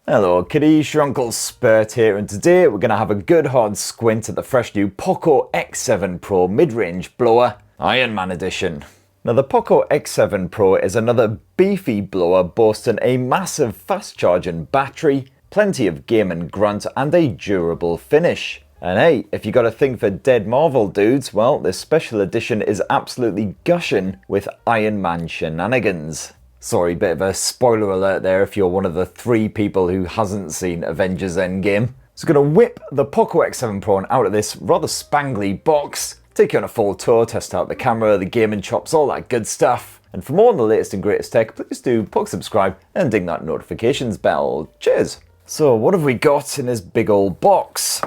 Hello kiddies, your Uncle Spurt here, and today we're going to have a good hard squint at the fresh new POCO X7 Pro mid-range blower, Iron Man edition. Now the POCO X7 Pro is another beefy blower boasting a massive fast charging battery, plenty of gaming grunt and a durable finish. And hey, if you got a thing for dead Marvel dudes, well, this special edition is absolutely gushing with Iron Man shenanigans. Sorry, bit of a spoiler alert there if you're one of the 3 people who hasn't seen Avengers Endgame. So I'm going to whip the POCO X7 Pro out of this rather spangly box, take you on a full tour, test out the camera, the gaming chops, all that good stuff. And for more on the latest and greatest tech, please do subscribe and ding that notifications bell. Cheers! So what have we got in this big old box?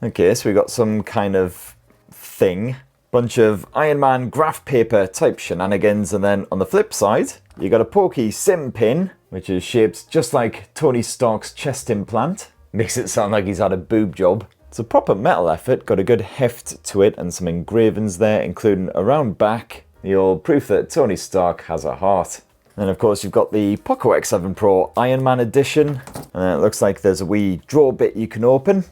Okay, so we got some kind of thing. Bunch of Iron Man graph paper type shenanigans, and then on the flip side you got a pokey sim pin which is shaped just like Tony Stark's chest implant. Makes it sound like he's had a boob job. It's a proper metal effort, got a good heft to it and some engravings there, including around back the old proof that Tony Stark has a heart. And then of course you've got the POCO X7 Pro Iron Man edition, and then it looks like there's a wee drawer bit you can open.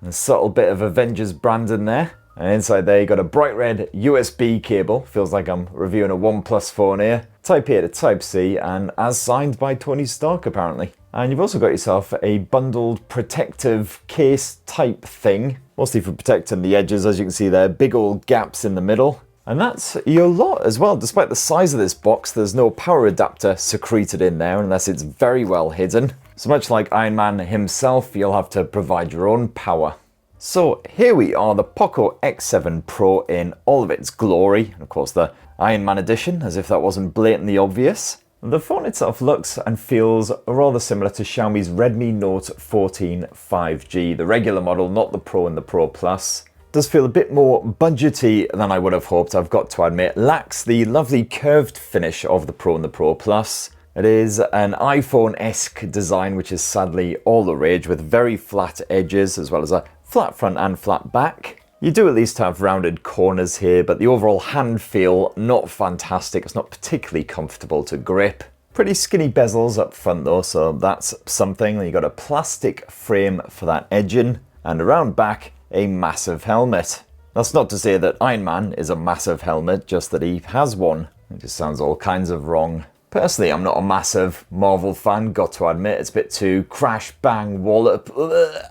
A subtle bit of Avengers branding there. And inside there you got a bright red USB cable, feels like I'm reviewing a OnePlus phone here, Type A to Type C, and as signed by Tony Stark apparently. And you've also got yourself a bundled protective case type thing, mostly for protecting the edges, as you can see there, big old gaps in the middle. And that's your lot as well. Despite the size of this box, there's no power adapter secreted in there unless it's very well hidden. So much like Iron Man himself, you'll have to provide your own power. So here we are, the POCO X7 Pro in all of its glory, and of course the Iron Man edition, as if that wasn't blatantly obvious. The phone itself looks and feels rather similar to Xiaomi's Redmi Note 14 5G, the regular model, not the Pro and the Pro Plus. It does feel a bit more budgety than I would have hoped, I've got to admit. Lacks the lovely curved finish of the Pro and the Pro Plus. It is an iPhone-esque design, which is sadly all the rage, with very flat edges as well as a flat front and flat back. You do at least have rounded corners here, but the overall hand feel, not fantastic. It's not particularly comfortable to grip. Pretty skinny bezels up front though, so that's something. You've got a plastic frame for that edging, and around back, a massive helmet. That's not to say that Iron Man is a massive helmet, just that he has one. It just sounds all kinds of wrong. Personally, I'm not a massive Marvel fan, got to admit. It's a bit too crash, bang, wallop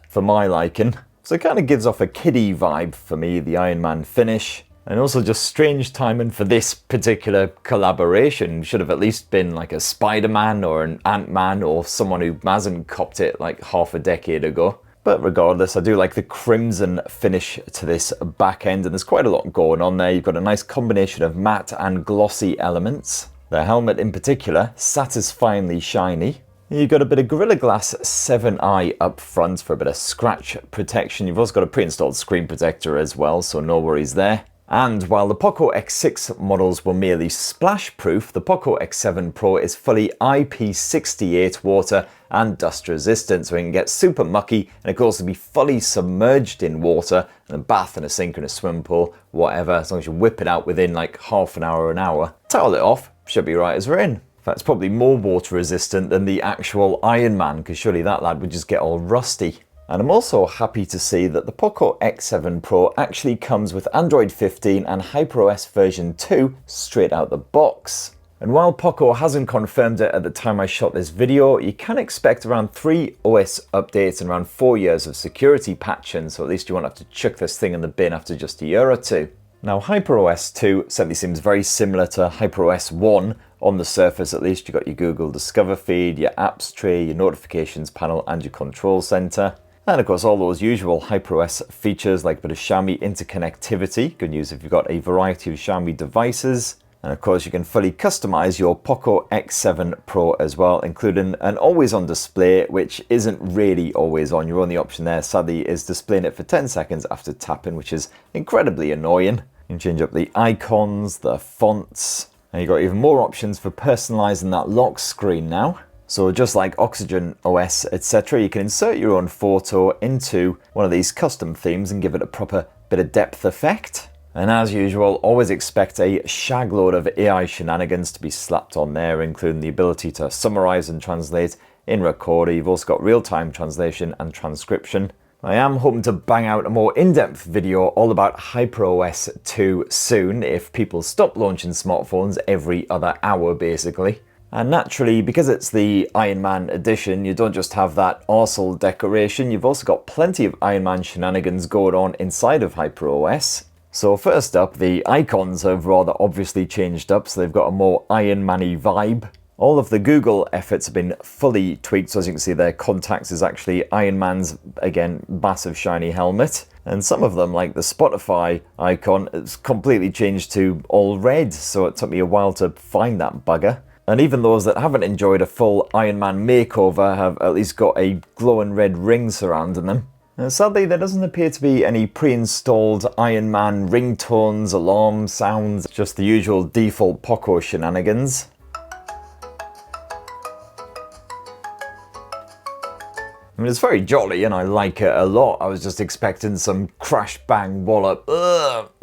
for my liking. So it kind of gives off a kiddie vibe for me, the Iron Man finish. And also just strange timing for this particular collaboration. Should have at least been like a Spider-Man or an Ant-Man or someone who hasn't copped it like half a decade ago. But regardless, I do like the crimson finish to this back end, and there's quite a lot going on there. You've got a nice combination of matte and glossy elements. The helmet in particular, satisfyingly shiny. You've got a bit of Gorilla Glass 7i up front for a bit of scratch protection. You've also got a pre-installed screen protector as well, so no worries there. And while the POCO X6 models were merely splash-proof, the POCO X7 Pro is fully IP68 water and dust resistant, so it can get super mucky, and it can also be fully submerged in water, in a bath, in a sink, in a swimming pool, whatever, as long as you whip it out within like half an hour or an hour. Towel it off, should be right as rain. In fact, it's probably more water resistant than the actual Iron Man, because surely that lad would just get all rusty. And I'm also happy to see that the POCO X7 Pro actually comes with Android 15 and HyperOS version 2 straight out the box. And while POCO hasn't confirmed it at the time I shot this video, you can expect around 3 OS updates and around 4 years of security patching, so at least you won't have to chuck this thing in the bin after just a year or two. Now HyperOS 2 certainly seems very similar to HyperOS 1, on the surface at least. You've got your Google Discover feed, your apps tray, your notifications panel and your control center. And of course all those usual HyperOS features like a bit of Xiaomi interconnectivity, good news if you've got a variety of Xiaomi devices. And of course you can fully customize your POCO X7 Pro as well, including an always on display, which isn't really always on. Your only option there sadly is displaying it for 10 seconds after tapping, which is incredibly annoying. You can change up the icons, the fonts, and you've got even more options for personalizing that lock screen now. So just like Oxygen OS, etc., you can insert your own photo into one of these custom themes and give it a proper bit of depth effect. And as usual, always expect a shagload of AI shenanigans to be slapped on there, including the ability to summarize and translate in Recorder. You've also got real-time translation and transcription. I am hoping to bang out a more in-depth video all about HyperOS 2 soon, if people stop launching smartphones every other hour basically. And naturally, because it's the Iron Man edition, you don't just have that arsehole decoration, you've also got plenty of Iron Man shenanigans going on inside of HyperOS. So first up, the icons have rather obviously changed up, so they've got a more Iron Man-y vibe. All of the Google efforts have been fully tweaked, so as you can see their contacts is actually Iron Man's, again, massive shiny helmet. And some of them, like the Spotify icon, it's completely changed to all red, so it took me a while to find that bugger. And even those that haven't enjoyed a full Iron Man makeover have at least got a glowing red ring surrounding them. And sadly, there doesn't appear to be any pre-installed Iron Man ringtones, alarm sounds, just the usual default POCO shenanigans. I mean, it's very jolly and I like it a lot. I was just expecting some crash bang wallop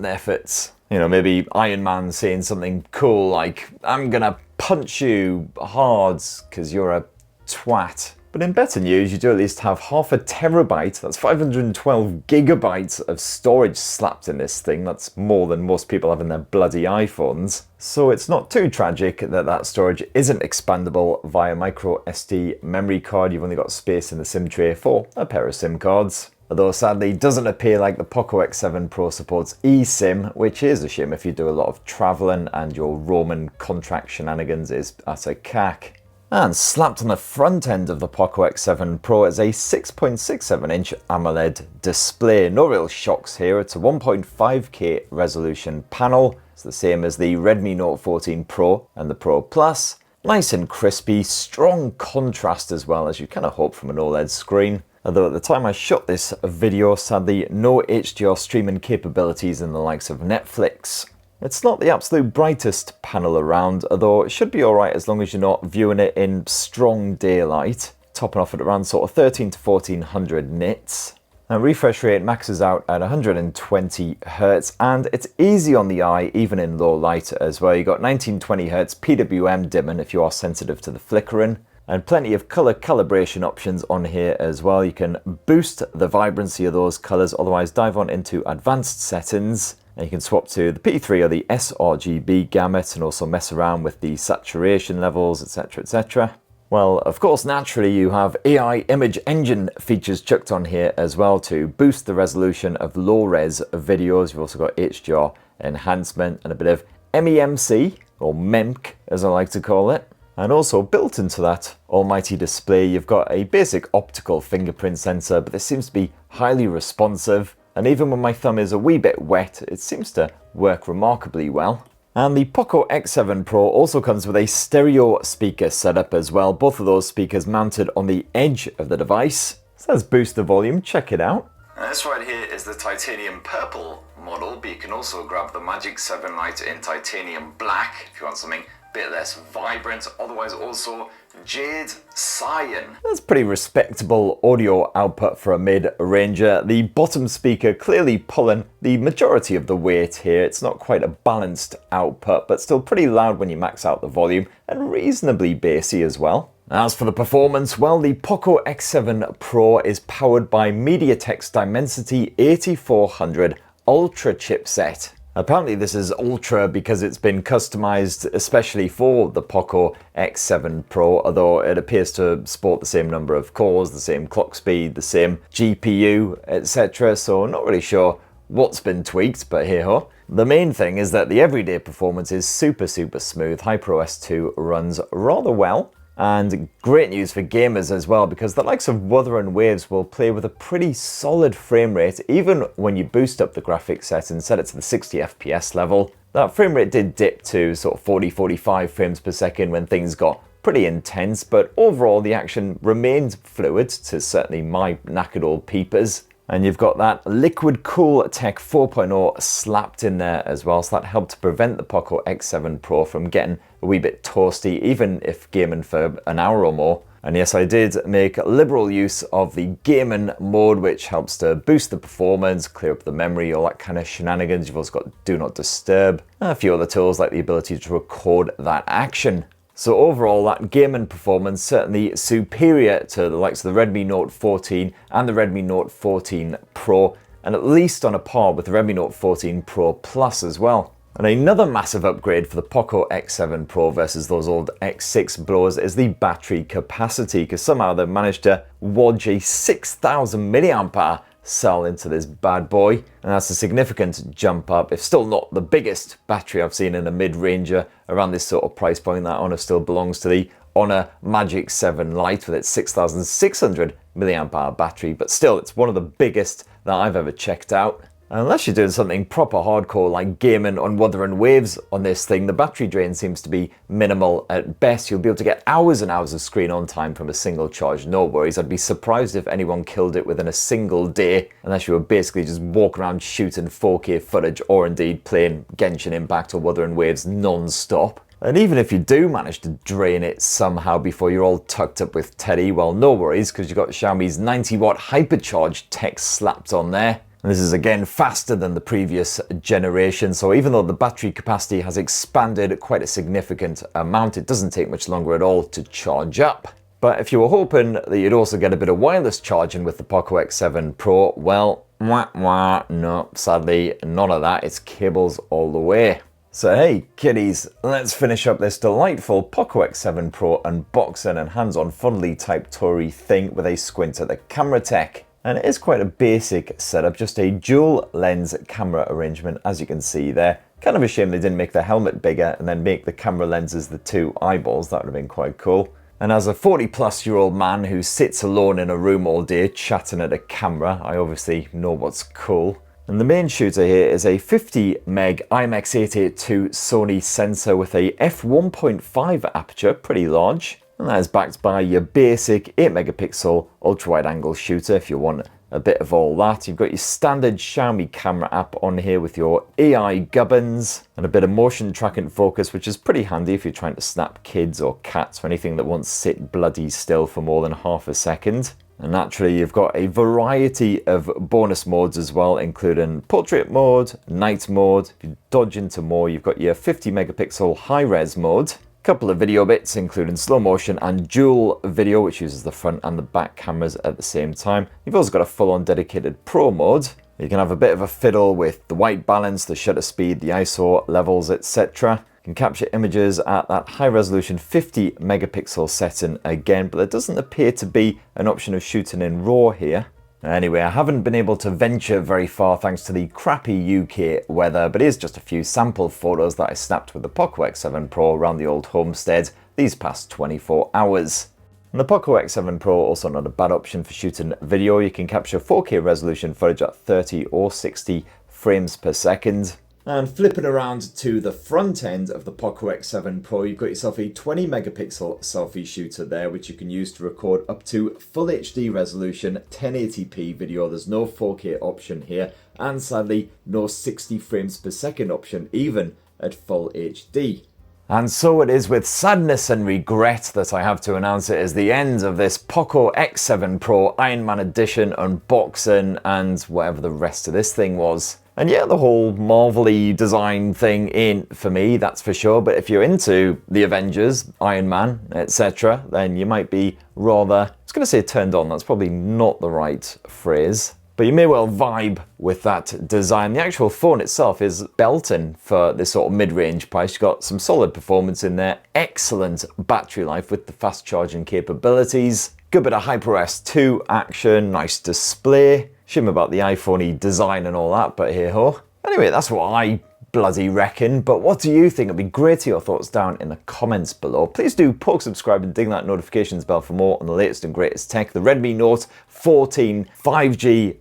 efforts. You know, maybe Iron Man saying something cool like, "I'm gonna punch you hard because you're a twat." But in better news, you do at least have half a terabyte, that's 512 gigabytes of storage slapped in this thing. That's more than most people have in their bloody iPhones. So it's not too tragic that that storage isn't expandable via micro SD memory card. You've only got space in the SIM tray for a pair of SIM cards. Although sadly, it doesn't appear like the POCO X7 Pro supports eSIM, which is a shame if you do a lot of traveling and your Roman contract shenanigans is utter cack. And slapped on the front end of the POCO X7 Pro is a 6.67-inch AMOLED display. No real shocks here, it's a 1.5K resolution panel. It's the same as the Redmi Note 14 Pro and the Pro Plus. Nice and crispy, strong contrast as well, as you kind of hope from an OLED screen. Although at the time I shot this video, sadly no HDR streaming capabilities in the likes of Netflix. It's not the absolute brightest panel around, although it should be alright as long as you're not viewing it in strong daylight, topping off at around sort of 13 to 1400 nits. Now refresh rate maxes out at 120 Hz, and it's easy on the eye even in low light as well. You've got 1920 Hz PWM dimming if you are sensitive to the flickering, and plenty of color calibration options on here as well. You can boost the vibrancy of those colors, otherwise dive on into advanced settings. And you can swap to the P3 or the sRGB gamut and also mess around with the saturation levels, etc, etc. Well, of course, naturally you have AI image engine features chucked on here as well to boost the resolution of low-res videos. You've also got HDR enhancement and a bit of MEMC, or MEMC as I like to call it. And also built into that almighty display, you've got a basic optical fingerprint sensor, but this seems to be highly responsive. And even when my thumb is a wee bit wet, it seems to work remarkably well. And the POCO X7 Pro also comes with a stereo speaker setup as well. Both of those speakers mounted on the edge of the device. So let's boost the volume, check it out. Now this right here is the titanium purple model, but you can also grab the Magic 7 Lite in titanium black if you want something a bit less vibrant, otherwise also jade cyan. That's pretty respectable audio output for a mid-ranger. The bottom speaker clearly pulling the majority of the weight here. It's not quite a balanced output, but still pretty loud when you max out the volume, and reasonably bassy as well. As for the performance, well, the POCO X7 Pro is powered by MediaTek's Dimensity 8400 Ultra chipset. Apparently this is Ultra because it's been customized especially for the POCO X7 Pro, although it appears to sport the same number of cores, the same clock speed, the same GPU, etc. So not really sure what's been tweaked, but hey-ho. The main thing is that the everyday performance is super smooth. HyperOS 2 runs rather well. And great news for gamers as well, because the likes of Wuthering Waves will play with a pretty solid frame rate even when you boost up the graphics set and set it to the 60 FPS level. That frame rate did dip to sort of 40-45 frames per second when things got pretty intense, but overall the action remained fluid to certainly my knackered old peepers. And you've got that Liquid Cool Tech 4.0 slapped in there as well, so that helped to prevent the POCO X7 Pro from getting a wee bit toasty, even if gaming for an hour or more. And yes, I did make liberal use of the gaming mode, which helps to boost the performance, clear up the memory, all that kind of shenanigans. You've also got Do Not Disturb, and a few other tools like the ability to record that action. So overall, that gaming performance certainly superior to the likes of the Redmi Note 14 and the Redmi Note 14 Pro, and at least on a par with the Redmi Note 14 Pro Plus as well. And another massive upgrade for the POCO X7 Pro versus those old X6 blowers is the battery capacity, because somehow they've managed to wodge a 6,000 milliamp hour cell into this bad boy, and that's a significant jump up. If still not the biggest battery I've seen in a mid-ranger around this sort of price point. That Honor still belongs to the Honor Magic 7 Lite with its 6,600 milliamp hour battery, but still it's one of the biggest that I've ever checked out. Unless you're doing something proper hardcore like gaming on Wuthering Waves on this thing, the battery drain seems to be minimal at best. You'll be able to get hours and hours of screen on time from a single charge, no worries. I'd be surprised if anyone killed it within a single day, unless you were basically just walking around shooting 4K footage or indeed playing Genshin Impact or Wuthering Waves non-stop. And even if you do manage to drain it somehow before you're all tucked up with Teddy, well, no worries, because you've got Xiaomi's 90-watt hypercharge tech slapped on there. This is again faster than the previous generation, so even though the battery capacity has expanded quite a significant amount, it doesn't take much longer at all to charge up. But if you were hoping that you'd also get a bit of wireless charging with the POCO X7 Pro, well, no, sadly none of that. It's cables all the way. So hey kiddies, let's finish up this delightful POCO X7 Pro unboxing and hands-on funnily type toury thing with a squint at the camera tech. And it is quite a basic setup, just a dual lens camera arrangement, as you can see there. Kind of a shame they didn't make the helmet bigger and then make the camera lenses the two eyeballs. That would have been quite cool. And as a 40-plus-year-old man who sits alone in a room all day chatting at a camera, I obviously know what's cool. And the main shooter here is a 50 meg IMX882 Sony sensor with a f1.5 aperture, pretty large. And that is backed by your basic 8 megapixel ultra-wide angle shooter if you want a bit of all that. You've got your standard Xiaomi camera app on here with your AI gubbins and a bit of motion track and focus, which is pretty handy if you're trying to snap kids or cats or anything that won't sit bloody still for more than half a second. And naturally, you've got a variety of bonus modes as well, including portrait mode, night mode. If you dodge into more, you've got your 50 megapixel high-res mode. Couple of video bits, including slow motion and dual video, which uses the front and the back cameras at the same time. You've also got a full-on dedicated pro mode. You can have a bit of a fiddle with the white balance, the shutter speed, the ISO levels, etc. You can capture images at that high-resolution 50 megapixel setting again, but there doesn't appear to be an option of shooting in RAW here. Anyway, I haven't been able to venture very far thanks to the crappy UK weather, but here's just a few sample photos that I snapped with the POCO X7 Pro around the old homestead these past 24 hours. And the POCO X7 Pro also not a bad option for shooting video. You can capture 4K resolution footage at 30 or 60 frames per second. And flipping around to the front end of the POCO X7 Pro, you've got yourself a 20 megapixel selfie shooter there, which you can use to record up to full HD resolution 1080p video. There's no 4K option here, and sadly no 60 frames per second option even at full HD. And so it is with sadness and regret that I have to announce it is the end of this POCO X7 Pro Iron Man Edition unboxing and whatever the rest of this thing was. And yeah, the whole Marvel-y design thing ain't for me, that's for sure. But if you're into the Avengers, Iron Man, etc., then you might be rather, I was going to say turned on, that's probably not the right phrase. But you may well vibe with that design. The actual phone itself is belting for this sort of mid-range price. You've got some solid performance in there, excellent battery life with the fast charging capabilities, good bit of HyperOS 2 action, nice display. Shame about the iPhone-y design and all that, but hey-ho. Anyway, that's what I bloody reckon. But what do you think? It'd be great to hear your thoughts down in the comments below. Please do poke subscribe and ding that notifications bell for more on the latest and greatest tech. The Redmi Note 14, 5G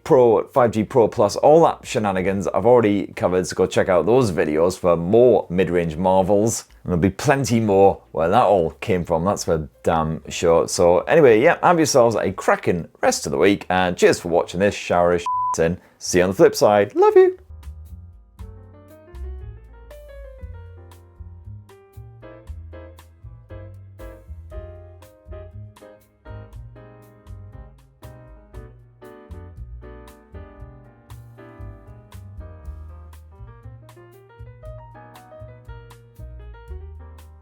Pro, 5G Pro Plus, all that shenanigans I've already covered, so go check out those videos for more mid-range marvels. And there'll be plenty more where that all came from, that's for damn sure. So anyway, yeah, have yourselves a cracking rest of the week, and cheers for watching this shower of shit in. See you on the flip side. Love you.